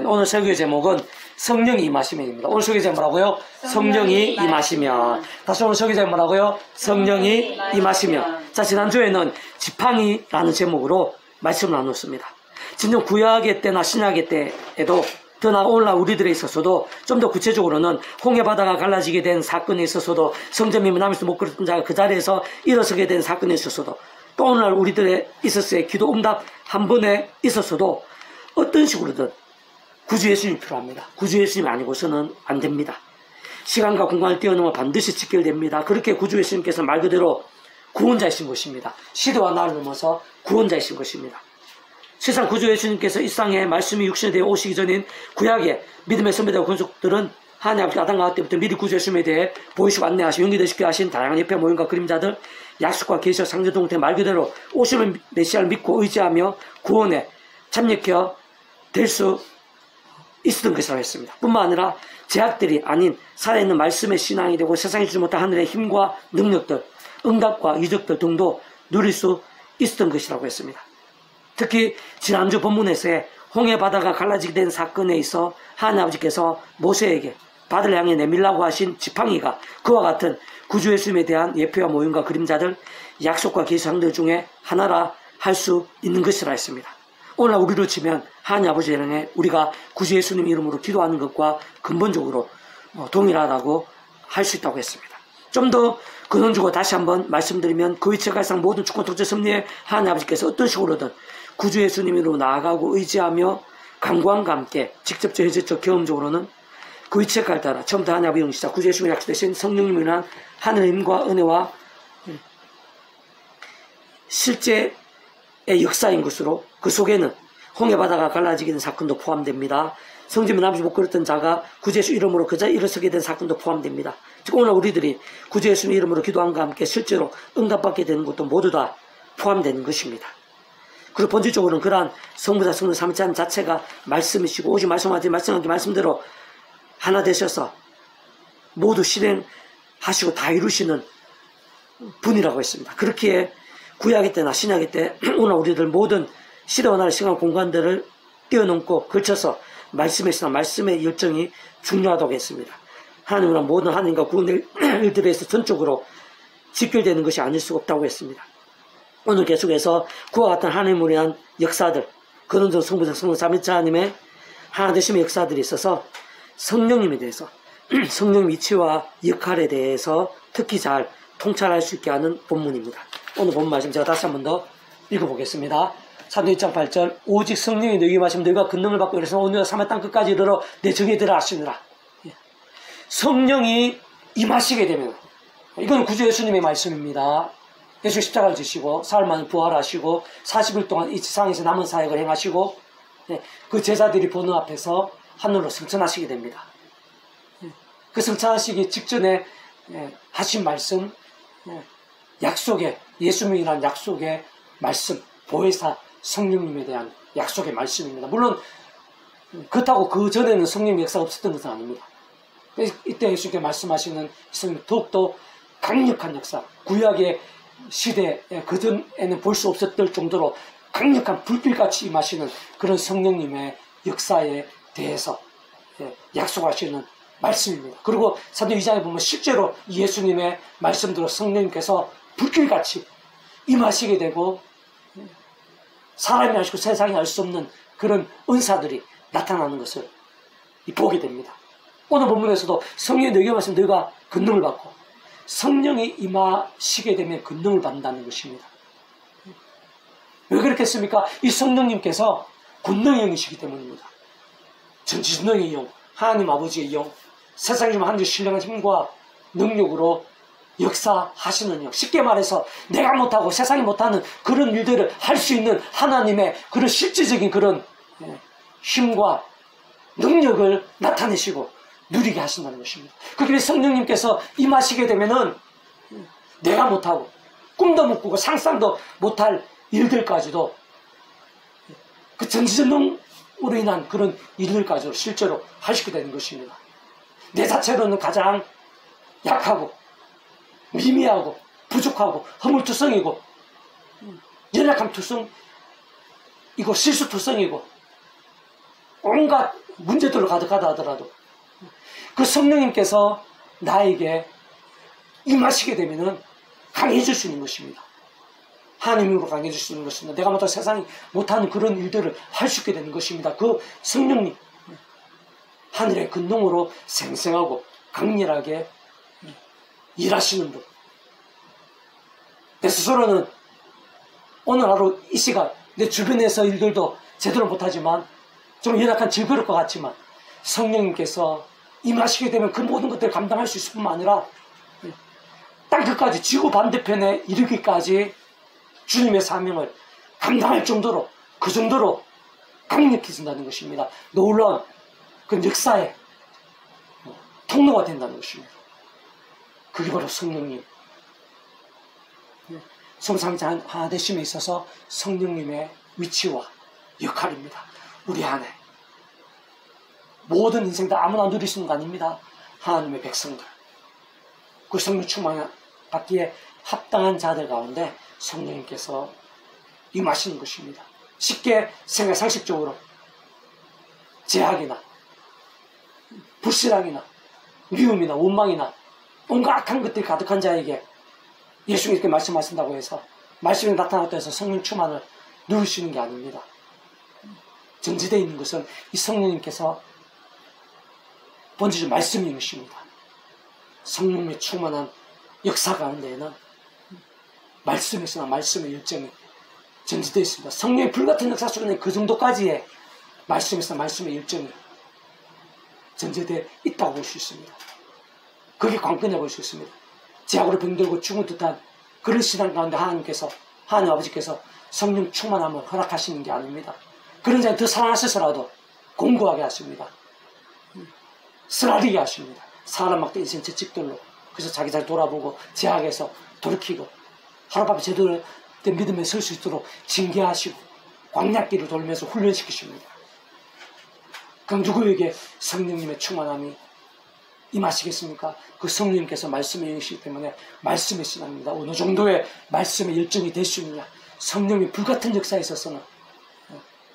오늘 설교 제목은 성령이 임하시면입니다. 오늘 설교 제목 뭐라고요? 성령이 임하시면. 다시 오늘 설교 제목 뭐라고요? 성령이 임하시면. 자, 지난주에는 지팡이라는 제목으로 말씀을 나눴습니다. 진정 구약의 때나 신약의 때에도 더 나아가 오늘날 우리들에 있어서도 좀 더 구체적으로는 홍해 바다가 갈라지게 된 사건에 있어서도 성전이 남에서 못 걸었던 자가 그 자리에서 일어서게 된 사건에 있어서도 또 오늘날 우리들의 있었을 기도 응답 한 번에 있어서도 어떤 식으로든 구주 예수님이 필요합니다. 구주 예수님이 아니고서는 안 됩니다. 시간과 공간을 뛰어넘어 반드시 직결됩니다. 그렇게 구주 예수님께서 말 그대로 구원자이신 것입니다. 시대와 나를 넘어서 구원자이신 것입니다. 세상 구주 예수님께서 이 땅에 말씀이 육신에 대해 오시기 전인 구약의 믿음의 선배들과 권속들은 하나님 아버지 아담과 하와 때부터 미리 구주 예수님에 대해 보이시고 안내하시고 연기되시게 하신 다양한 예표 모임과 그림자들, 약속과 계시와 상징 동태 말 그대로 오시는 메시아를 믿고 의지하며 구원에 참여케 될 수 있었던 것이라고 했습니다. 뿐만 아니라 제약들이 아닌 살아있는 말씀의 신앙이 되고 세상에 주지 못한 하늘의 힘과 능력들, 응답과 이적들 등도 누릴 수 있었던 것이라고 했습니다. 특히 지난주 본문에서의 홍해 바다가 갈라지게 된 사건에 있어 하나님 아버지께서 모세에게 바다를 향해 내밀라고 하신 지팡이가 그와 같은 구주 예수님에 대한 예표와 모형과 그림자들, 약속과 계시상들 중에 하나라 할 수 있는 것이라 했습니다. 오늘 우리로 치면 하나님 아버지 향해 우리가 구주 예수님 이름으로 기도하는 것과 근본적으로 동일하다고 할 수 있다고 했습니다. 좀 더 근원적으로 다시 한번 말씀드리면 그 위치에 갈상 모든 주권 통제 섭리에 하나님 아버지께서 어떤 식으로든 구주 예수님으로 나아가고 의지하며 간구함과 함께 직접적 현실적 경험적으로는 그 위치에 갈 따라 처음부터 하나님 아버지 영시자 구주 예수님이 약속되신 성령님을 인한 하늘의 힘과 은혜와 실제의 역사인 것으로 그 속에는 홍해 바다가 갈라지게 된 사건도 포함됩니다. 성전이 남지 못 걸었던 자가 구주 예수 이름으로 그 자리에 일어서게 된 사건도 포함됩니다. 즉 오늘 우리들이 구주 예수님 이름으로 기도함과 함께 실제로 응답받게 되는 것도 모두 다 포함되는 것입니다. 그리고 본질적으로는 그러한 성부자 성령 삼위한 자체가 말씀이시고 오직 말씀하지 말씀대로 하나 되셔서 모두 실행하시고 다 이루시는 분이라고 했습니다. 그렇기에 구약의 때나 신약의 때 오늘 우리들 모든 시대와 나라의 시간 공간들을 뛰어넘고 걸쳐서 말씀에 있으나 말씀의 열정이 중요하다고 했습니다. 하나님과 모든 하나님과 구원의 일들에 서 전적으로 직결되는 것이 아닐 수가 없다고 했습니다. 오늘 계속해서 그와 같은 하나님을 위한 역사들, 근원적 성부적 성령 삼위일체 하나님의 하나 되심의 역사들이 있어서 성령님에 대해서 성령 위치와 역할에 대해서 특히 잘 통찰할 수 있게 하는 본문입니다. 오늘 본문 말씀 제가 다시 한 번 더 읽어보겠습니다. 사도 1장 8절 오직 성령이 너희에게 임하시면 너희가 권능을 받고 그래서 오늘 사마 땅 끝까지 이르러 내 정에 들어 하시느라. 성령이 임하시게 되면 이건 구주 예수님의 말씀입니다. 예수 십자가를 지시고 사흘 만에 부활하시고 40일 동안 이 지상에서 남은 사역을 행하시고 그 제자들이 보는 앞에서 하늘로 승천하시게 됩니다. 그 승천하시기 직전에 하신 말씀 약속의 예수님이라는 약속의 말씀 보혜사 성령님에 대한 약속의 말씀입니다. 물론 그렇다고 그 전에는 성령의 역사가 없었던 것은 아닙니다. 이때 예수님께 말씀하시는 성령 더욱더 강력한 역사 구약의 시대에 그전에는 볼 수 없었을 정도로 강력한 불빛같이 임하시는 그런 성령님의 역사에 대해서 약속하시는 말씀입니다. 그리고 사도 2장에 보면 실제로 예수님의 말씀대로 성령님께서 불길같이 임하시게 되고 사람이 아시고 세상이 알 수 없는 그런 은사들이 나타나는 것을 보게 됩니다. 오늘 본문에서도 성령이 너희에게 말씀 너희가 권능을 받고 성령이 임하시게 되면 권능을 받는다는 것입니다. 왜 그렇겠습니까? 이 성령님께서 권능의 영이시기 때문입니다. 전지전능의 영, 하나님 아버지의 영, 세상에 좀 하나님의 신령한 힘과 능력으로 역사하시는 영. 쉽게 말해서 내가 못하고 세상이 못하는 그런 일들을 할 수 있는 하나님의 그런 실질적인 그런 힘과 능력을 나타내시고 누리게 하신다는 것입니다. 그렇게 성령님께서 임하시게 되면은 내가 못하고 꿈도 못 꾸고 상상도 못할 일들까지도 그 전지전능으로 인한 그런 일들까지도 실제로 하시게 되는 것입니다. 내 자체로는 가장 약하고 미미하고 부족하고 허물투성이고 연약함투성이고 실수투성이고 온갖 문제들로 가득하다 하더라도 그 성령님께서 나에게 임하시게 되면은 강해질 수 있는 것입니다. 하나님으로 강해질 수 있는 것입니다. 내가 못한 세상이 못하는 그런 일들을 할 수 있게 되는 것입니다. 그 성령님, 하늘의 근동으로 생생하고 강렬하게 일하시는 분. 내 스스로는 오늘 하루 이 시간 내 주변에서 일들도 제대로 못하지만 좀 연약한 질그럴 것 같지만 성령님께서 임하시게 되면 그 모든 것들을 감당할 수 있을 뿐만 아니라 땅끝까지 지구 반대편에 이르기까지 주님의 사명을 감당할 정도로 그 정도로 강력해진다는 것입니다. 놀라운 그 역사의 통로가 된다는 것입니다. 그게 바로 성령님. 성삼지 하나 되심에 있어서 성령님의 위치와 역할입니다. 우리 안에 모든 인생들 아무나 누릴 수 있는 거 아닙니다. 하나님의 백성들, 그 성령 충만 받기에 합당한 자들 가운데 성령님께서 임하시는 것입니다. 쉽게 생각 상식적으로 제약이나 불신앙이나 미움이나 원망이나 온갖 악한 것들이 가득한 자에게 예수님이 이렇게 말씀하신다고 해서 말씀이 나타났다고 해서 성령 충만을 누리시는 게 아닙니다. 정지되어 있는 것은 이 성령님께서 번지신 말씀인 것입니다. 성령의 충만한 역사 가운데에는 말씀에서나 말씀의 열정이 전지되어 있습니다. 성령의 불같은 역사 속에는 그 정도까지의 말씀에서 말씀의 열정이 전제되어 있다고 볼 수 있습니다. 그게 관건이라고 볼 수 있습니다. 제약으로 병들고 죽은 듯한 그런 신앙 가운데 하나님 아버지께서 성령 충만함을 허락하시는 게 아닙니다. 그런 자는 더 사랑하셔서라도 공고하게 하십니다. 쓰라리게 하십니다. 사람 막대 인생 채찍들로. 그래서 자기 잘 돌아보고 제약에서 돌이키고 하루밤에 제대로 된 믿음에 설 수 있도록 징계하시고 광야길을 돌면서 훈련시키십니다. 그럼 누구에게 성령님의 충만함이 임하시겠습니까? 그 성령님께서 말씀의 영이시기 때문에 말씀의 신앙입니다. 어느 정도의 말씀의 열정이 될 수 있느냐. 성령의 불같은 역사에 있어서는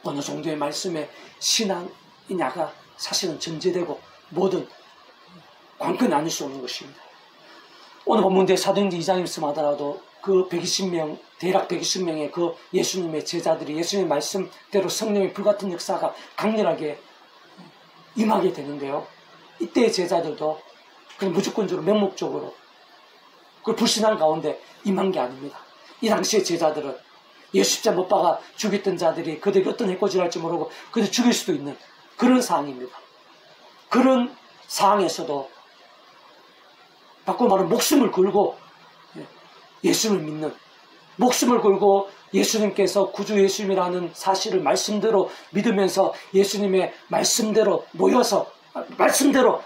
어느 정도의 말씀의 신앙이냐가 사실은 전제되고 모든 관건이 아닐 수 없는 것입니다. 오늘 본문대 사도행전 2장 말씀하더라도 그 120명, 대략 120명의 그 예수님의 제자들이 예수님의 말씀대로 성령의 불같은 역사가 강렬하게 임하게 되는데요. 이때의 제자들도 그냥 무조건적으로 맹목적으로 그 불신한 가운데 임한 게 아닙니다. 이 당시의 제자들은 예수 십자가 못 박아 죽였던 자들이 그들이 어떤 해코지를 할지 모르고 그들 죽일 수도 있는 그런 상황입니다. 그런 상황에서도 바꿔 말하면 목숨을 걸고 예수를 믿는, 목숨을 걸고 예수님께서 구주 예수님이라는 사실을 말씀대로 믿으면서 예수님의 말씀대로 모여서 말씀대로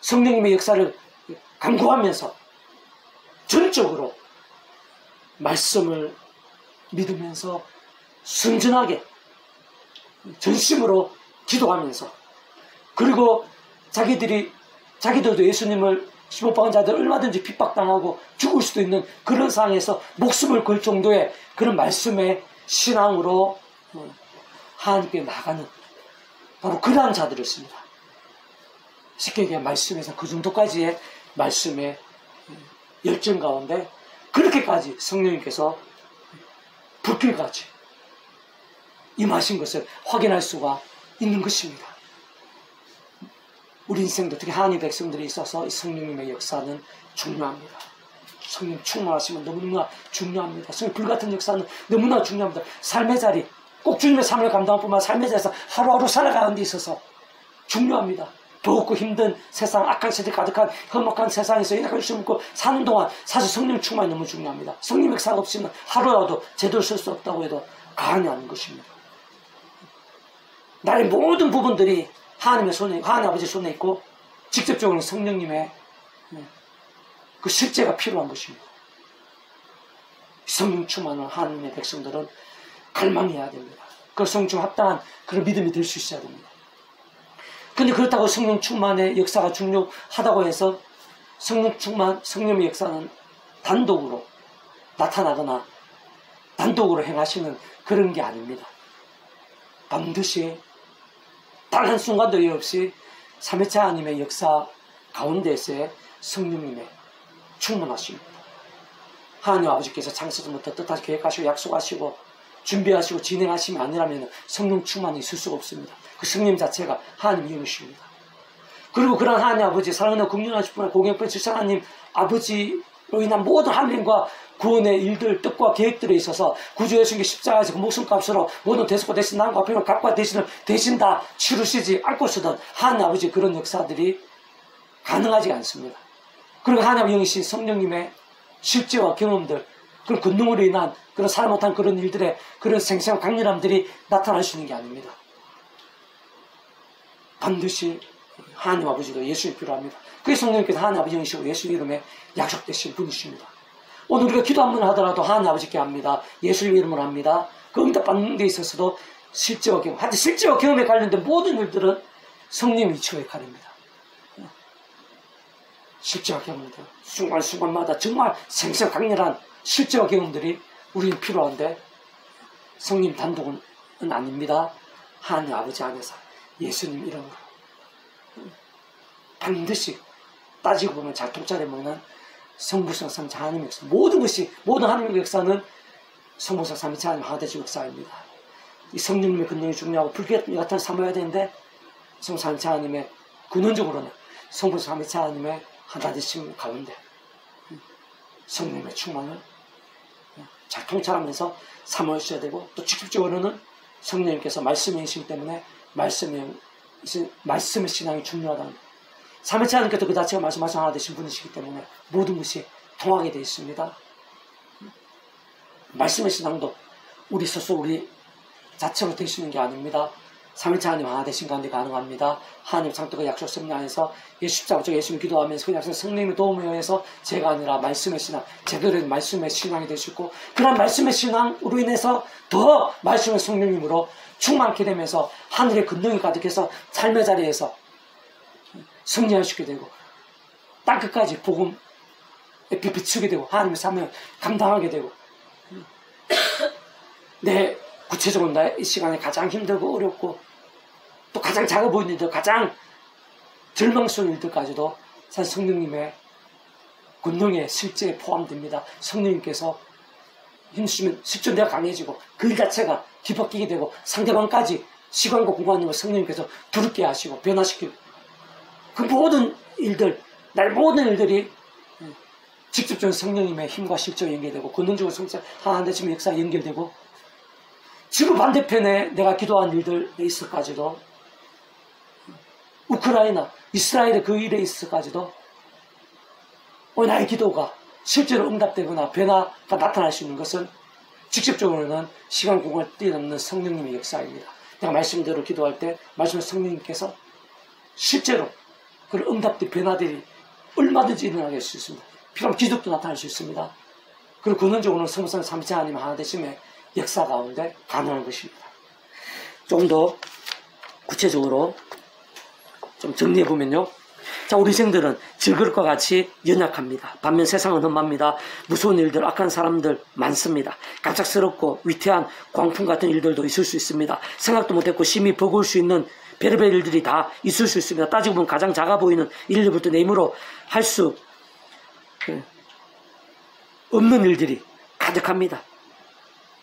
성령님의 역사를 강구하면서 전적으로 말씀을 믿으면서 순전하게 전심으로 기도하면서 그리고 자기들도 예수님을 십오박은 자들 얼마든지 핍박당하고 죽을 수도 있는 그런 상황에서 목숨을 걸 정도의 그런 말씀의 신앙으로 하나님께 나가는 바로 그러한 자들이었습니다. 쉽게 얘기하면 말씀에서 그 정도까지의 말씀의 열정 가운데 그렇게까지 성령님께서 불길같이 임하신 것을 확인할 수가 있는 것입니다. 우리 인생도 특히 하나님의 백성들이 있어서 이 성령님의 역사는 중요합니다. 성령 충만하시면 너무나 중요합니다. 성령 불같은 역사는 너무나 중요합니다. 삶의 자리, 꼭 주님의 삶을 감당할 뿐만 아니라 삶의 자리에서 하루하루 살아가는 데 있어서 중요합니다. 더욱고 힘든 세상, 악한 세대 가득한 험악한 세상에서 이렇게 숨고 사는 동안 사실 성령 충만이 너무 중요합니다. 성령 역사가 없으면 하루라도 제대로 쓸 수 없다고 해도 과언이 아닌 것입니다. 나의 모든 부분들이 하나님 아버지 손에 있고 직접적으로 성령님의 그 실제가 필요한 것입니다. 성령 충만을 하나님의 백성들은 갈망해야 됩니다. 그 성령 충만 합당한 그런 믿음이 될 수 있어야 됩니다. 근데 그렇다고 성령 충만의 역사가 중요하다고 해서 성령 충만, 성령의 역사는 단독으로 나타나거나 단독으로 행하시는 그런 게 아닙니다. 반드시 단 한순간도 예 없이 삼위일체 하나님의 역사 가운데서의 성령님의 충만하십니다. 하나님 아버지께서 창세전부터 뜻하시 계획하시고 약속하시고 준비하시고 진행하심이 아니라면 성령 충만이 있을 수가 없습니다. 그 성령 자체가 하나님 이름이십니다. 그리고 그런 하나님 아버지, 사랑하는 국륜하실 분의 공영분 질서 하나님 아버지로 인한 모든 하나님과 구원의 일들, 뜻과 계획들에 있어서 구주 예수님께 십자가에서 그 목숨값으로 모든 대속과 대신 남과 병을 값과 대신을 대신 다 치르시지 않고서는 하나님 아버지 그런 역사들이 가능하지 않습니다. 그리고 하나님 영이신 성령님의 실제와 경험들, 그런 권능으로 인한 그런 사람 못한 그런 일들의 그런 생생한 강렬함들이 나타날 수 있는 게 아닙니다. 반드시 하나님 아버지도 예수님이 필요합니다. 그래서 성령님께서 하나님 아버지 영이시고 예수 이름에 약속되신 분이십니다. 오늘 우리가 기도 한 번 하더라도 하나님 아버지께 합니다. 예수님 이름으로 합니다. 그 응답받는 데 있어서도 실제와 경험, 하여튼 실제와 경험에 관련된 모든 일들은 성령의 위치와 역할입니다. 실제와 경험들, 순간순간마다 정말 생생 강렬한 실제와 경험들이 우리는 필요한데 성령 단독은 아닙니다. 하나님 아버지 안에서 예수님 이름으로 반드시 따지고 보면 잘 통찰해 보면 성부성 삼위일체 하나님의 역사, 모든 것이, 모든 하나님의 역사는 성부성 삼위일체 하나님 하나되시 역사입니다. 이 성령님의 근원이 중요하고 불교 같은 삼아야 되는데 성부성 삼위일체 하나님의 근원적으로는 성부성 삼위일체 하나님의 하나되심 가운데 성령님의 충만을 잘 통찰하면서 삼으셔야 되고, 또 직접적으로는 성령님께서 말씀의 신 때문에 말씀의 신앙이 중요하다는, 삼위일체 하나님께서 그 자체가 말씀하신 하나 되신 분이시기 때문에 모든 것이 통하게 되어 있습니다. 말씀의 신앙도 우리 스스로 우리 자체로 될 수 있는 게 아닙니다. 삼위일체 하나님 하나 되신 가운데 가능합니다. 하나님 창조가 약속 성령 안에서 십자가 쪽 예수님 기도하면서 그 약속 성령님의 도움에 의해서 제가 아니라 말씀의 신앙, 제대로 말씀의 신앙이 될 수 있고, 그런 말씀의 신앙으로 인해서 더 말씀의 성령님으로 충만케 되면서 하늘의 근능이 가득해서 삶의 자리에서 승리할 수 있게 되고, 땅끝까지 복음에 비추게 되고 하나님의 사명을 감당하게 되고, 내 구체적으로 나의 이 시간에 가장 힘들고 어렵고 또 가장 작아 보이는 일들, 가장 절망스러운 일들까지도 사실 성령님의 권능에 실제에 포함됩니다. 성령님께서 힘쓰면 실제 내가 강해지고 그 일 자체가 뒤바뀌게 되고 상대방까지 시간과 공간으로 성령님께서 두렵게 하시고 변화시키고, 그 모든 일들, 나의 모든 일들이 직접적인 성령님의 힘과 실제로 연결되고 권능적으로 성령 하나님의 역사에 연결되고, 지구 반대편에 내가 기도한 일들에 있어까지도, 우크라이나, 이스라엘의 그 일에 있어까지도 나의 기도가 실제로 응답되거나 변화가 나타날 수 있는 것은 직접적으로는 시간 공간을 뛰어넘는 성령님의 역사입니다. 내가 말씀대로 기도할 때 말씀의 성령님께서 실제로 그런 응답들, 변화들이 얼마든지 일어나게 할 수 있습니다. 필요하면 기적도 나타날 수 있습니다. 그리고 근원적으로는 성부성 삼위일체 하나님 하나 되심의 역사 가운데 가능한 것입니다. 좀 더 구체적으로 좀 정리해보면요. 자, 우리 생들은 질그릇과 같이 연약합니다. 반면 세상은 험합니다. 무서운 일들, 악한 사람들 많습니다. 갑작스럽고 위태한 광풍 같은 일들도 있을 수 있습니다. 생각도 못했고 심히 버거울 수 있는 별의별 일들이 다 있을 수 있습니다. 따지고 보면 가장 작아 보이는 일들부터 내 힘으로 할 수 없는 일들이 가득합니다.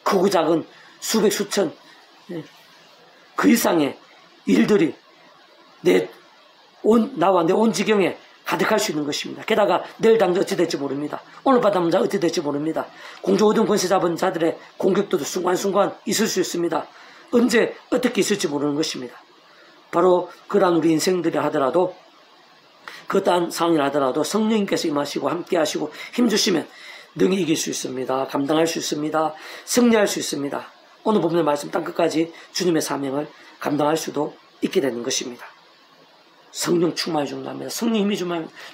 크고 작은 수백 수천 그 이상의 일들이 나와 내 온 지경에 가득할 수 있는 것입니다. 게다가 내일 당장 어찌 될지 모릅니다. 오늘 밤 당장 어찌 될지 모릅니다. 공조 어두운 권세 잡은 자들의 공격도 순간순간 있을 수 있습니다. 언제 어떻게 있을지 모르는 것입니다. 바로 그러한 우리 인생들이 하더라도, 그딴 상황을 하더라도 성령님께서 임하시고 함께 하시고 힘주시면 능히 이길 수 있습니다. 감당할 수 있습니다. 승리할 수 있습니다. 오늘 본문의 말씀 땅끝까지 주님의 사명을 감당할 수도 있게 되는 것입니다. 성령 충만이 중요합니다. 성령 힘이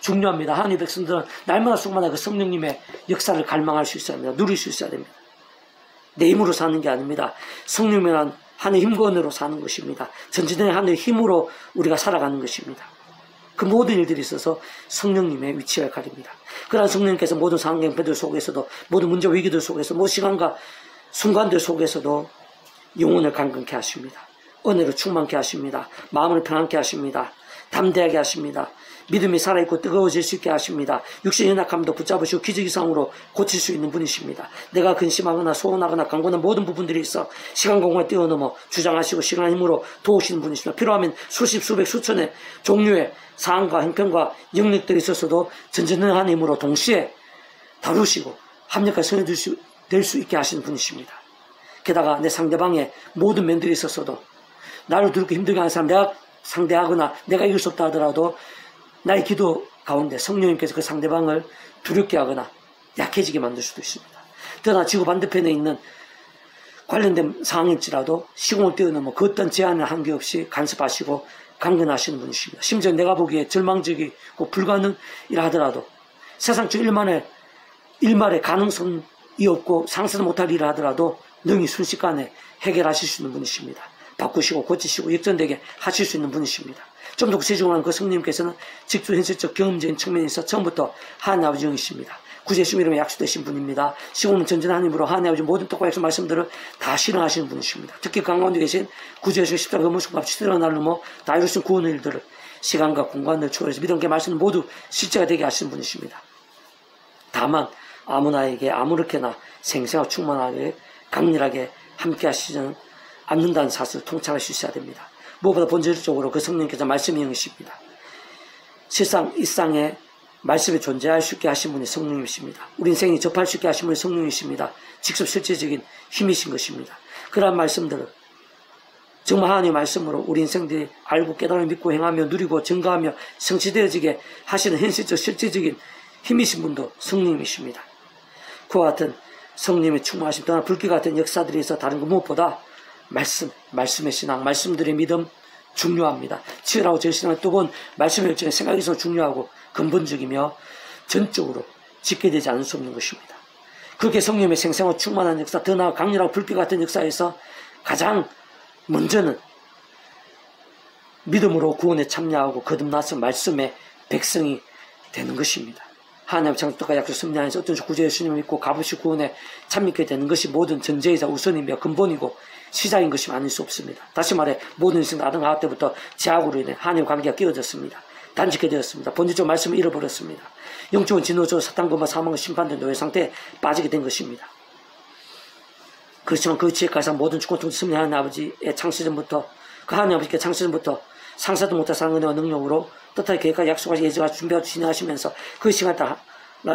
중요합니다. 하나님의 백성들은 날마다 수마다 그 성령님의 역사를 갈망할 수 있어야 합니다. 누릴 수 있어야 됩니다. 내 힘으로 사는 게 아닙니다. 성령이란 하나님의 힘권으로 사는 것입니다. 전지전의 하나님의 힘으로 우리가 살아가는 것입니다. 그 모든 일들이 있어서 성령님의 위치를 가립니다. 그러한 성령님께서 모든 상황들 속에서도, 모든 문제 위기들 속에서, 모든 시간과 순간들 속에서도 영혼을 강건케 하십니다. 은혜로 충만케 하십니다. 마음을 평안케 하십니다. 담대하게 하십니다. 믿음이 살아있고 뜨거워질 수 있게 하십니다. 육신의 연약함도 붙잡으시고 기적 이상으로 고칠 수 있는 분이십니다. 내가 근심하거나 소원하거나 강건한 모든 부분들이 있어 시간 공간을 뛰어넘어 주장하시고 시간 힘으로 도우시는 분이십니다. 필요하면 수십 수백 수천의 종류의 사항과 형편과 영역들이 있어서도 전전능한 힘으로 동시에 다루시고 합력과 성이 될 수 있게 하시는 분이십니다. 게다가 내 상대방의 모든 면들이 있었어도 나를 두렵고 힘들게 하는 사람 내가 상대하거나 내가 이길 수 없다 하더라도 나의 기도 가운데 성령님께서 그 상대방을 두렵게 하거나 약해지게 만들 수도 있습니다. 그러나 지구 반대편에 있는 관련된 상황일지라도 시공을 뛰어넘어 그 어떤 제한을 한게 없이 간섭하시고 강건하시는 분이십니다. 심지어 내가 보기에 절망적이고 불가능이라 하더라도 세상적 일말의 가능성이 없고 상상도 못할 일을 하더라도 능히 순식간에 해결하실 수 있는 분이십니다. 바꾸시고 고치시고 역전되게 하실 수 있는 분이십니다. 좀 더 구체적으로 그 성령님께서는 직접 현실적 경험적인 측면에서 처음부터 하나님 아버지 영이십니다. 구주 예수 이름에 약속되신 분입니다. 시공은 전전한 힘으로 하나님 아버지 모든 똑과 약속 말씀들을 다 실행하시는 분이십니다. 특히 강가운데 계신 구주 예수 십자가 의무승과 치드러난 날을 다 이루신 구원의 일들을 시간과 공간을 초월해서 믿음과 말씀을 모두 실제가 되게 하시는 분이십니다. 다만 아무나에게 아무렇게나 생생하고 충만하게 강렬하게 함께 하시지는 않는다는 사실을 통찰할 수 있어야 됩니다. 무엇보다 본질적으로 그 성령께서 말씀이 영이십니다. 실상 이 땅에 말씀이 존재할 수 있게 하신 분이 성령이십니다. 우리 인생이 접할 수 있게 하신 분이 성령이십니다. 직접 실제적인 힘이신 것입니다. 그러한 말씀들을 정말 하나님의 말씀으로 우리 인생들이 알고 깨달아 믿고 행하며 누리고 증거하며 성취되어지게 하시는 현실적 실제적인 힘이신 분도 성령님이십니다. 그와 같은 성령님의 충만하심 또한 불길 같은 역사들이 있어 다른 것 무엇보다 말씀의 신앙, 말씀들의 믿음 중요합니다. 치열하고 절실한 뜨거운 말씀의 열정의 생각이 더 중요하고 근본적이며 전적으로 지켜되지 않을 수 없는 것입니다. 그렇게 성령의 생생하고 충만한 역사, 더 나아 강렬하고 불길 같은 역사에서 가장 먼저는 믿음으로 구원에 참여하고 거듭나서 말씀의 백성이 되는 것입니다. 하나님 창조가 약속 승리 안에서 어떤 구주 예수님을 믿고 값없이 구원에 참여하게 되는 것이 모든 전제이자 우선이며 근본이고 시작인 것이 아닐 수 없습니다. 다시 말해 모든 인생 아담 하와 때부터 죄악으로 인해 하나님의 관계가 깨어졌습니다. 단식해 되었습니다. 본질적 말씀을 잃어버렸습니다. 영적인 진노조 사탄과 사망과 심판된 노예 상태에 빠지게 된 것입니다. 그렇지만 그 지혜까지 모든 주권통 승리하는 아버지의 창세전부터 그 하나님 아버지께 창세전부터 상사도 못할 사랑과 능력으로 뜻하게 계획과 약속하시 예정하시 준비하고 진행하시면서 그 시간에 따라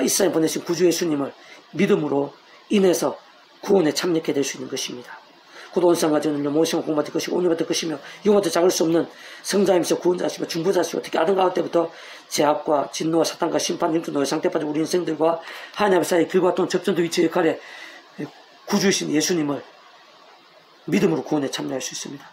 이스라엘 보내신 구주 예수님을 믿음으로 인해서 구원에 참여하게 될 수 있는 것입니다. 곧 온상과 저는요 모심을 공부할 것이고 오늘부터 것이며 영원부터 작을 수 없는 성자이면서 구원자시고 중보자시고 특히 아담 가을 때부터 죄악과 진노와 사탄과 심판 영적 노예 상태 빠진 우리 인생들과 하나님 사이의 길과 또 접전도 위치 역할에 구주이신 예수님을 믿음으로 구원에 참여할 수 있습니다.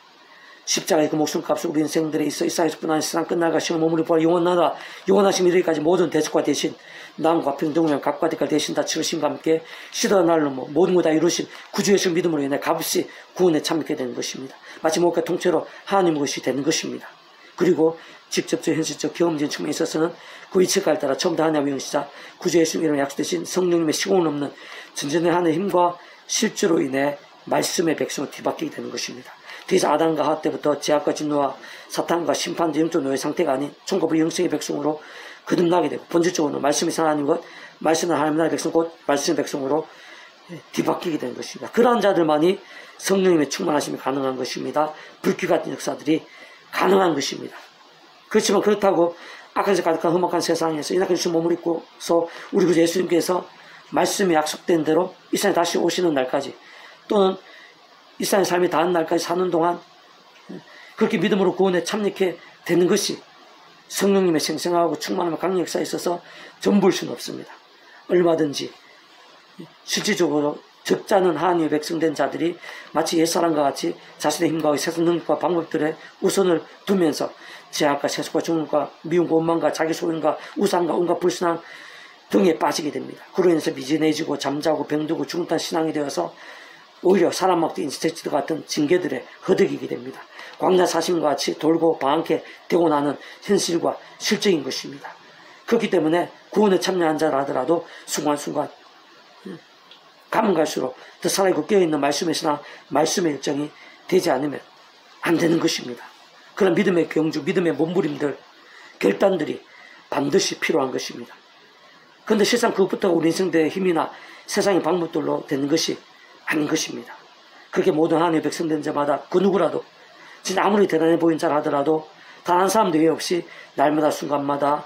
십자가의 그 목숨값을 우리 인생들에 있어 이 사회에서뿐 아니라 세상 끝날까 시험 머무를 보아 영원하다 영원하심 이르기까지 모든 대적과 대신 남과 평등을 각과 대가를 대신 다 치르심과 함께 시대와 날로 모든 것 다 이루신 구주 예수 믿음으로 인해 값없이 구원에 참여하게 되는 것입니다. 마치 무엇과 통째로 하나님의 것이 되는 것입니다. 그리고 직접적 현실적 경험적인 측면에 있어서는 그 위치까지 따라 처음부터 하나님의 영시자 구주 예수 이름으로 약속되신 성령님의 시공을 없는 전전의 하나님의 힘과 실제로 인해 말씀의 백성을 뒤바뀌게 되는 것입니다. 뒤에서 아담과 하와 때부터 죄악과 진노와 사탄과 심판의 영적 노예 상태가 아닌 총과 영생의 백성으로 거듭나게 되고 본질적으로 말씀이 하나님 것, 말씀은 하나님 나라의 백성 곧 말씀의 백성으로 뒤바뀌게 되는 것입니다. 그러한 자들만이 성령님의 충만하심이 가능한 것입니다. 불길 같은 역사들이 가능한 것입니다. 그렇지만 그렇다고 악한에서 가득한 험악한 세상에서 이낙한 주신 몸을 입고서 우리 구주 예수님께서 말씀이 약속된 대로 이 세상에 다시 오시는 날까지 또는 이 세상의 삶이 닿은 날까지 사는 동안 그렇게 믿음으로 구원에 참여하게 되는 것이 성령님의 생생하고 충만한 강력 역사에 있어서 전부일 수는 없습니다. 얼마든지 실질적으로 적잖은 하나님의 백성된 자들이 마치 옛사람과 같이 자신의 힘과 세상 능력과 방법들의 우선을 두면서 죄악과 세속과 중국과 미움과 원망과 자기 소원과 우상과 온갖 불신앙 등에 빠지게 됩니다. 그로 인해서 미진해지고 잠자고 병들고 죽은 듯한 신앙이 되어서 오히려 사람 먹듯 인스테이트 같은 징계들에 허덕이게 됩니다. 광야 사심과 같이 돌고 방황케 되고 나는 현실과 실적인 것입니다. 그렇기 때문에 구원에 참여한 자라 하더라도 순간순간 가면 갈수록 더 살아있고 깨어있는 말씀의 신앙, 말씀의 일정이 되지 않으면 안 되는 것입니다. 그런 믿음의 경주, 믿음의 몸부림들, 결단들이 반드시 필요한 것입니다. 그런데 실상 그것부터가 우리 인생의 힘이나 세상의 방법들로 되는 것이 아닌 것입니다. 그렇게 모든 하나님의 백성 된 자마다 그 누구라도 진짜 아무리 대단해 보인 자라 하더라도 단 한 사람도 예외 없이 날마다 순간마다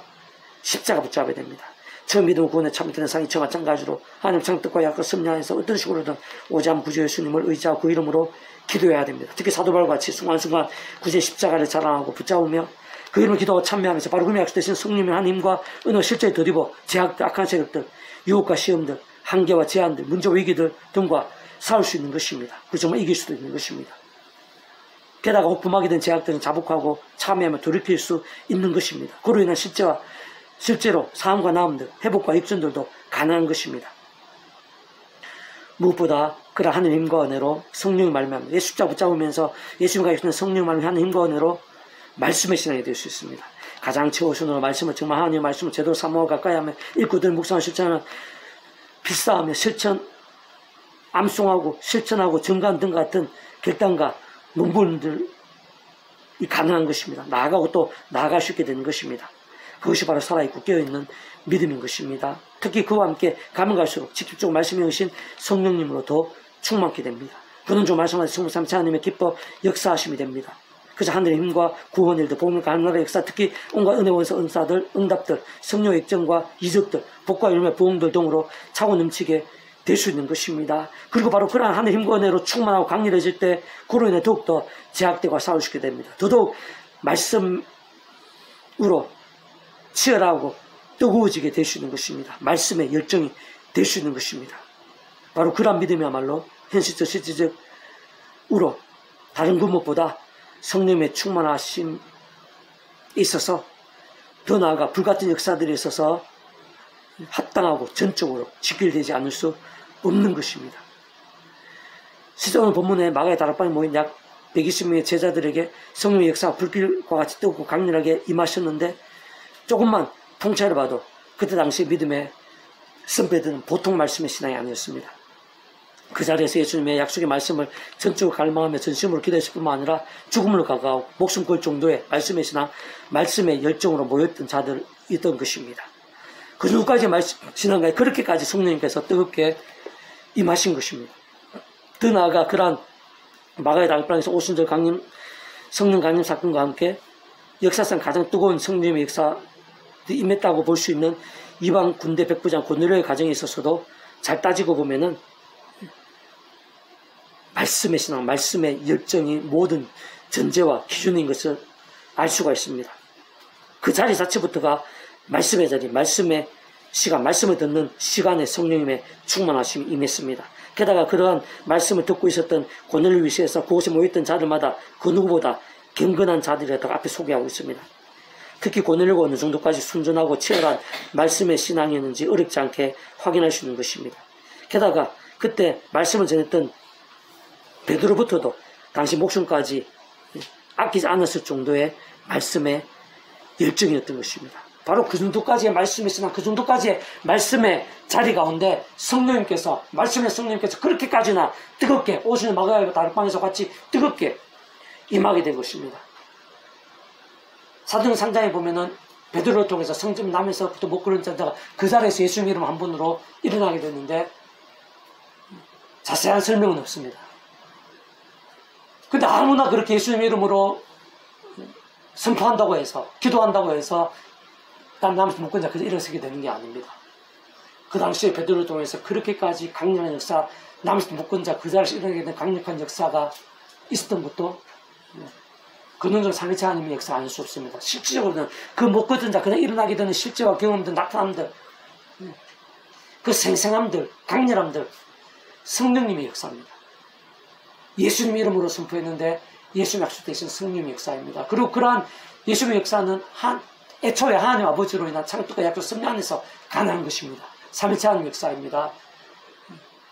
십자가 붙잡아야 됩니다. 처음 믿음 구원의 참된 상이처 마찬가지로 하나님 창뜻과 약과 섭리안에서 어떤 식으로든 오직 구주 예수님을 의지하고 그 이름으로 기도해야 됩니다. 특히 사도바울과 같이 순간순간 구주의 십자가를 자랑하고 붙잡으며 그 이름을 기도하고 참여하면서 바로 그 약속되신 성령의 한 힘과 은혜와 실제에 덧입어 제약들, 악한 세력들, 유혹과 시험들, 한계와 제한들, 문제와 위기들 등과 싸울 수 있는 것입니다. 그 정말 이길 수도 있는 것입니다. 게다가 혹부하게 된 제약들은 자복하고 참여하며 돌이킬 수 있는 것입니다. 그로 인한 실제로 삶과 나음들, 회복과 역전들도 가능한 것입니다. 무엇보다 그런 하나님의 힘과 은혜로 성령의 말미암아 예수 십자가 붙잡으면서 예수님과 있는 성령의 말미암아 하나님의 힘과 은혜로 말씀의 신앙이 될 수 있습니다. 가장 최우선으로 말씀을 정말 하나님의 말씀을 제대로 사모하고 가까이 하며 읽고 들 묵상하고 실천하는 필사하며 실천, 암송하고 실천하고 증거한 등 같은 결단과 문분들이 가능한 것입니다. 나아가고 또 나아갈 수 있게 되는 것입니다. 그것이 바로 살아있고 깨어있는 믿음인 것입니다. 특히 그와 함께 가면 갈수록 직접적으로 말씀해 오신 성령님으로 더 충만케 됩니다. 그는 좀 말씀하신 성령 삼체 하나님의 기뻐 역사하심이 됩니다. 그래서 하늘의 힘과 구원의 일들, 복음을 가는 나라의 역사, 특히 온갖 은혜원서 은사들, 응답들, 성령 액정과 이적들, 복과 열매, 부흥들 등으로 차고 넘치게 될 수 있는 것입니다. 그리고 바로 그러한 하늘의 힘과 은혜로 충만하고 강렬해질 때 그로 인해 더욱더 제약들과 싸울 수 있게 됩니다. 더더욱 말씀으로 치열하고 뜨거워지게 될 수 있는 것입니다. 말씀의 열정이 될 수 있는 것입니다. 바로 그러한 믿음이야말로 현실적 실질적으로 다른 그 무엇보다 성령의 충만하심에 있어서 더 나아가 불같은 역사들에 있어서 합당하고 전적으로 직결되지 않을 수 없는 것입니다. 실제 오늘 본문에 마가의 다락방에 모인 약 120명의 제자들에게 성령의 역사가 불길과 같이 뜨겁고 강렬하게 임하셨는데 조금만 통찰해봐도 그때 당시 믿음의 선배들은 보통 말씀의 신앙이 아니었습니다. 그 자리에서 예수님의 약속의 말씀을 전적으로 갈망하며 전심으로 기도했을 뿐만 아니라 죽음으로 가까워 목숨 걸 정도의 말씀의 신앙, 말씀의 열정으로 모였던 자들이었던 것입니다. 그 누구까지 신앙가에 그렇게까지 성령님께서 뜨겁게 임하신 것입니다. 더 나아가 그러한 마가의 다락방에서 오순절 강림, 성령 강림 사건과 함께 역사상 가장 뜨거운 성령의 역사 임했다고 볼 수 있는 이방 군대 백부장 고넬료의 가정에 있어서도 잘 따지고 보면은 말씀의 신앙, 말씀의 열정이 모든 전제와 기준인 것을 알 수가 있습니다. 그 자리 자체부터가 말씀의 자리, 말씀의 시간, 말씀을 듣는 시간에 성령님의 충만하심이 임했습니다. 게다가 그러한 말씀을 듣고 있었던 고넬료 위시에서 그곳에 모였던 자들마다 그 누구보다 경건한 자들이라고 앞에 소개하고 있습니다. 특히 고넬료가 어느 정도까지 순전하고 치열한 말씀의 신앙이었는지 어렵지 않게 확인할 수 있는 것입니다. 게다가 그때 말씀을 전했던 베드로부터도 당시 목숨까지 아끼지 않았을 정도의 말씀의 열정이었던 것입니다. 바로 그 정도까지의 말씀의 신앙, 그 정도까지의 말씀의 자리 가운데 성령님께서, 말씀의 성령님께서 그렇게까지나 뜨겁게 오시는 마가의 다락방에서 같이 뜨겁게 임하게 된 것입니다. 사도행 3장에 보면은 베드로를 통해서 성전 남에서부터 못 걸은 자가 그 자리에서 예수님 이름 한 분으로 일어나게 됐는데 자세한 설명은 없습니다. 근데 아무나 그렇게 예수님 이름으로 선포한다고 해서, 기도한다고 해서 땀 남에서 못 걸은 자가 일어서게 되는 게 아닙니다. 그 당시에 베드로를 통해서 그렇게까지 강력한 역사, 남에서 못 걸은 자 그 자리에서 일어나게 된 강력한 역사가 있었던 것도 근원적으로 삼위체 하나님의 역사가 아닐 수 없습니다. 실질적으로는 그 못 걷은 자, 그냥 일어나게 되는 실제와 경험들, 나타남들, 그 생생함들, 강렬함들, 성령님의 역사입니다. 예수님 이름으로 선포했는데 예수님 약속되신 성령의 역사입니다. 그리고 그러한 예수님의 역사는 애초에 하나님 아버지로 인한 창조과 약속 섭리 안에서 가능한 것입니다. 삼위체 하나님의 역사입니다.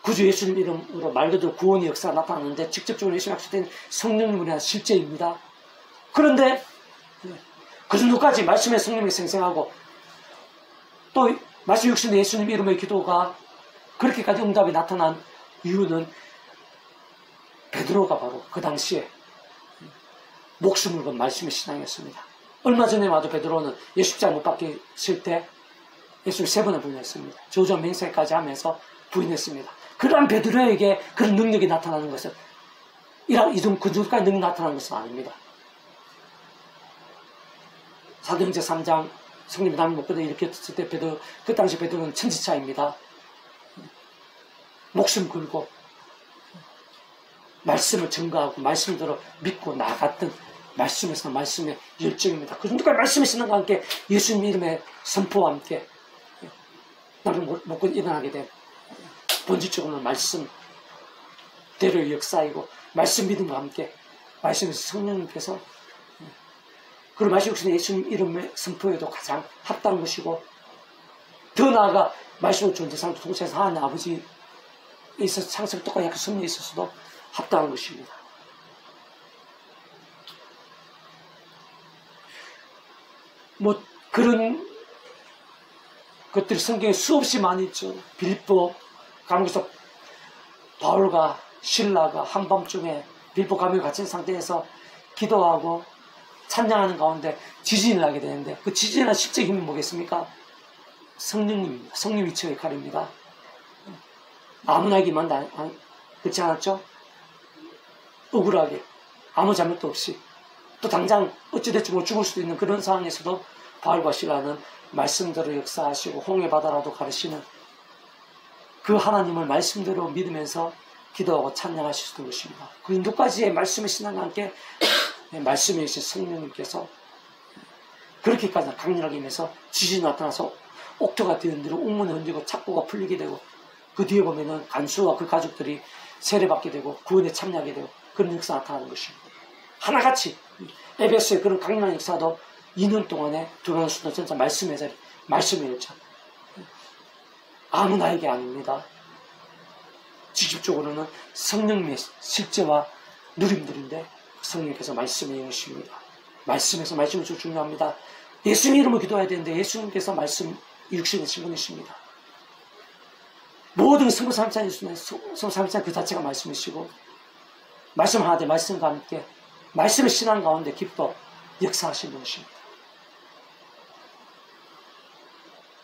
구주 예수님 이름으로 말 그대로 구원의 역사가 나타나는데 직접적으로 예수님 약속된 성령님으로 인한 실제입니다. 그런데 그 정도까지 말씀의 성령이 생생하고 또 말씀 육신 예수님 이름의 기도가 그렇게까지 응답이 나타난 이유는 베드로가 바로 그 당시에 목숨을 건 말씀의 신앙이었습니다. 얼마 전에 와도 베드로는 예수 십자가 못 박히실 때 예수를 3번을 부인했습니다. 저주와 맹세까지 하면서 부인했습니다. 그러한 베드로에게 그런 능력이 나타나는 것은 그 정도까지 능력이 나타나는 것은 아닙니다. 사도행전 3장 성령이 남을 못 보내 일으켰을 때 그 당시 베드로는 천지차입니다. 목숨 걸고 말씀을 증거하고 말씀대로 믿고 나아갔던 말씀에서 말씀의 열정입니다. 그 정도까지 말씀의 신앙과 함께 예수님 이름의 선포와 함께 나를 먹고 일어나게 된 본질적으로는 말씀대로의 역사이고 말씀 믿음과 함께 말씀에서 성령님께서 그런 말씀 역시 예수님 이름의 선포에도 가장 합당한 것이고 더 나아가 말씀의 존재상 동체에서 하나님 아버지에 있어서 창세를 똑같이 약간 섭리에 있어서도 합당한 것입니다. 뭐 그런 것들이 성경에 수없이 많이 있죠. 빌립보 감옥에서 바울과 실라가 한밤중에 빌립보 감옥에 갇힌 상태에서 기도하고 찬양하는 가운데 지진이 나게 되는데 그 지진의 실제 힘이 뭐겠습니까? 성령님입니다. 성령 위치의 역할입니다. 아무나에게만 그렇지 않았죠? 억울하게 아무 잘못도 없이 또 당장 어찌됐지 뭐 죽을 수도 있는 그런 상황에서도 바울과 실라는 말씀대로 역사하시고 홍해 바다라도 가르치는 그 하나님을 말씀대로 믿으면서 기도하고 찬양하실 것입니다. 그 인도까지의 말씀의 신앙과 함께 말씀에 있으신 성령님께서 그렇게까지 강렬하게 임해서 지진이 나타나서 옥토가 되어들고 옥문이 흔들고 착고가 풀리게 되고 그 뒤에 보면은 간수와 그 가족들이 세례받게 되고 구원에 참여하게 되고 그런 역사가 나타나는 것입니다. 하나같이 에베소의 그런 강렬한 역사도 2년 동안에 두라는 수도 진짜 말씀의 자리, 말씀의 열정. 아무나에게 아닙니다. 직접적으로는 성령님의 실제와 누림들인데 성령님께서 말씀의 영이십니다. 말씀에서 말씀이 중요합니다. 예수님 이름으로 기도해야 되는데 예수님께서 말씀 육신의 신분이십니다. 모든 성부 삼찬이 있으면 성부 삼찬 그 자체가 말씀이시고 말씀 하나 되 말씀과 함께 말씀의 신앙 가운데 기뻐 역사하신 분이십니다.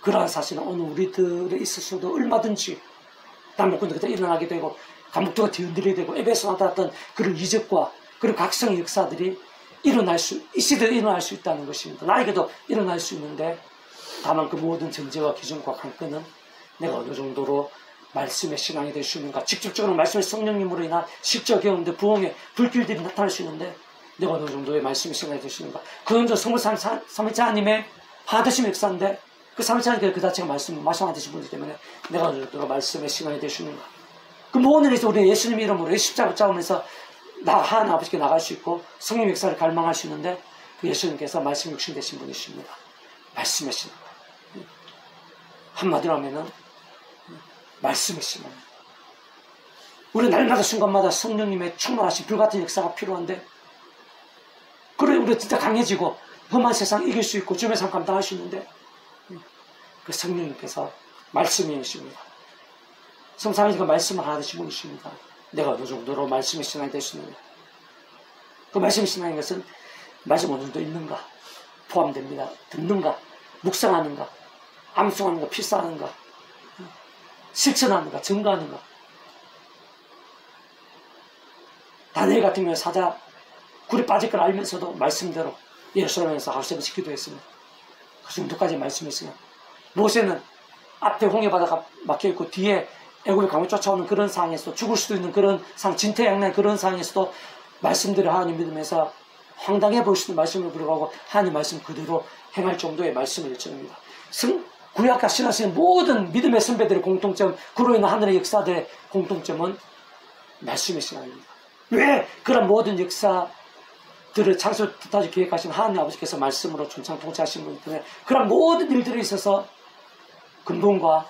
그러한 사실은 오늘 우리들에 있어서도 얼마든지 남북군도 그때 일어나게 되고 감옥도가 뒤흔들리게 되고 에베소 나타났던 그런 이적과 그런 각성의 역사들이 이 시대에 일어날 수 있다는 것입니다. 나에게도 일어날 수 있는데 다만 그 모든 전제와 기준과 관건은 내가 어느 정도로 말씀의 신앙이 될 수 있는가, 직접적으로 말씀의 성령님으로 인한 실제 경험들, 부흥의 불길들이 나타날 수 있는데 내가 어느 정도의 말씀의 신앙이 될 수 있는가. 그건 저 성부 삼위일체 하나님의 하나되심의 역사인데 그 삼위일체 하나님께 그 자체가 말씀 하나되신 분이기 때문에 내가 어느 정도로 말씀의 신앙이 될 수 있는가. 그 모든 일에서 우리 예수님 이름으로 십자가 붙잡으면서 하나님 아버지께 나갈 수 있고 성령 역사를 갈망할 수 있는데 그 예수님께서 말씀 육신 되신 분이십니다. 말씀의 신앙. 한마디로 하면은 말씀의 신앙. 우리 날마다 순간마다 성령님의 충만하신 불같은 역사가 필요한데 그래 우리 진짜 강해지고 험한 세상 이길 수 있고 주님의 삶 감당할 수 있는데 그 성령님께서 말씀이십니다. 성삼위일체가 말씀을 하나 되신 분이십니다. 내가 어느 정도로 말씀의 신앙이 될 수 있느냐. 그 말씀의 신앙인 것은 말씀 어느 정도 있는가 포함됩니다. 듣는가, 묵상하는가, 암송하는가, 필사하는가, 실천하는가, 증거하는가. 다니엘 같은 경우에 사자 굴에 빠질 걸 알면서도 말씀대로 예루살렘에서 하루세번씩 기도했습니다. 그 정도까지 말씀했어요. 모세는 앞에 홍해바다가 막혀있고 뒤에 애굽의 강을 쫓아오는 그런 상황에서도 죽을 수도 있는 그런 상황, 진퇴양난 그런 상황에서도 말씀대로 하나님 믿으면서 황당해 보일 수 있는 말씀을 불어가고 하나님 말씀 그대로 행할 정도의 말씀을 일정합니다. 구약과 신약시는 모든 믿음의 선배들의 공통점, 그로 인한 하늘의 역사들의 공통점은 말씀의 신앙입니다. 왜 그런 모든 역사들을 창조까지 기획하신 하나님 아버지께서 말씀으로 천창 통치하신 분이기 때문에 그런 모든 일들에 있어서 근본과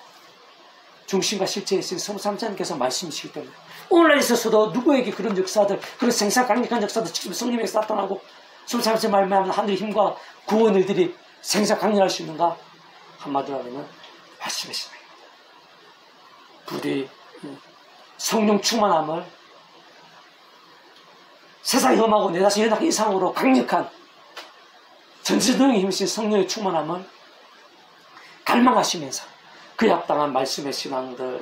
중심과 실체에 있으신 성삼위일체님께서 말씀이시기 때문에 오늘날 있어서도 누구에게 그런 역사들, 그런 생사 강력한 역사들 직접 성령에서 나타나고 성삼위일체 말미암아 하늘의 힘과 구원 일들이 생사 강렬할 수 있는가? 한마디로 하면 말씀의 신앙입니다. 부디 성령 충만함을 세상이 험하고 내 자신 연약 이상으로 강력한 전지능의 힘이신 성령의 충만함을 갈망하시면서 그에 합당한 말씀의 신앙들이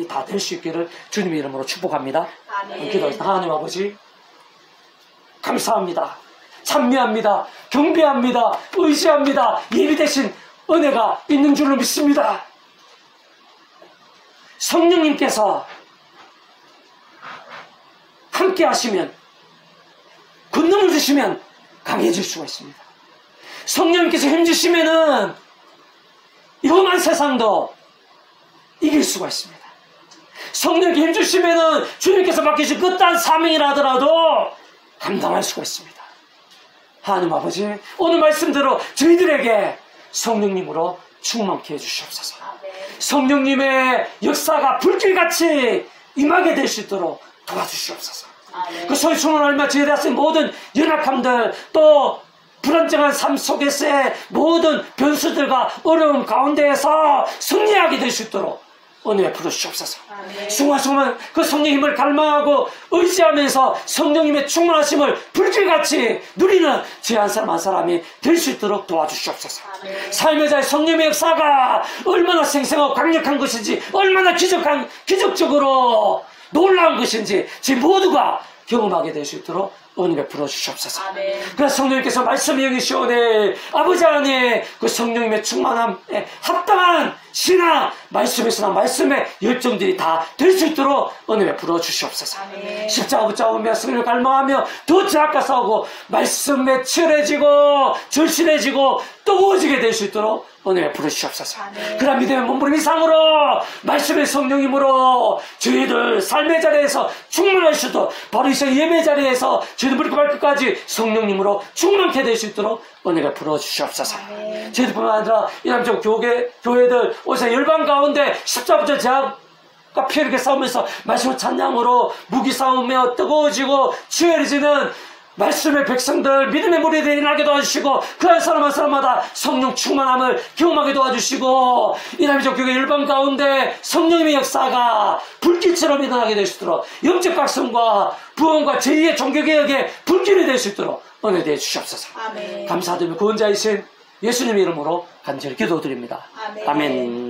다 될 수 있기를 주님의 이름으로 축복합니다. 기도하겠습니다. 하나님 아버지 감사합니다. 찬미합니다. 경배합니다. 의지합니다. 예비되신 은혜가 있는 줄로 믿습니다. 성령님께서 함께 하시면, 권능을 주시면 강해질 수가 있습니다. 성령님께서 힘주시면은 이 험한 세상도 이길 수가 있습니다. 성령님께 힘주시면은 주님께서 맡기신 끝단 사명이라 하더라도 감당할 수가 있습니다. 하나님 아버지, 오늘 말씀대로 저희들에게 성령님으로 충만케 해주시옵소서. 성령님의 역사가 불길같이 임하게 될 수 있도록 도와주시옵소서. 그 소위 충만 얼마 저희에 대한 모든 연약함들, 또 불안정한 삶 속에서의 모든 변수들과 어려움 가운데에서 승리하게 될 수 있도록 은혜 부르시옵소서. 순간순간 그 성령의 힘을 갈망하고 의지하면서 성령님의 충만하심을 불길같이 누리는 제 한 사람 한 사람이 될 수 있도록 도와주시옵소서. 삶의 자의 성령의 역사가 얼마나 생생하고 강력한 것인지, 얼마나 기적적으로 놀라운 것인지 제 모두가 경험하게 될 수 있도록 은혜 베풀어 주시옵소서. 그래서 성령님께서 말씀이 여기시오네 아버지 안에 그 성령님의 충만함에 합당한 신앙, 말씀의 신앙, 말씀의 열정들이 다 될 수 있도록 은혜 베풀어 주시옵소서. 십자가 붙잡으며 성령을 갈망하며 더 제약과 싸우고 말씀에 치열해지고 절실해지고 뜨거워지게 될 수 있도록 은혜 베풀어 주시옵소서. 그런 믿음의 몸부림 이상으로 말씀의 성령님으로 저희들 삶의 자리에서 충만할 수도, 바로 이 시간 예배 자리에서 저희들 머리부터 발끝까지 성령님으로 충만케 될 수 있도록 은혜가 베풀어 주시옵소서. 저희들뿐만 아니라 이 남쪽 교회들 오늘 열방 가운데 십자부터 제약과 피 이렇게 싸우면서 말씀을 찬양으로 무기 싸우며 뜨거워지고 치열해지는 말씀의 백성들, 믿음의 무리들이 일어나게 도와주시고 그 한 사람 한 사람마다 성령 충만함을 경험하게 도와주시고 이 남쪽 교회 열방 가운데 성령님의 역사가 불길처럼 일어나게 될 수 있도록 영적 각성과 부흥과 제2의 종교개혁의 불길이 될 수 있도록 은혜 되어 주시옵소서. 감사드리며 구원자이신 예수님의 이름으로 간절히 기도드립니다. 아멘.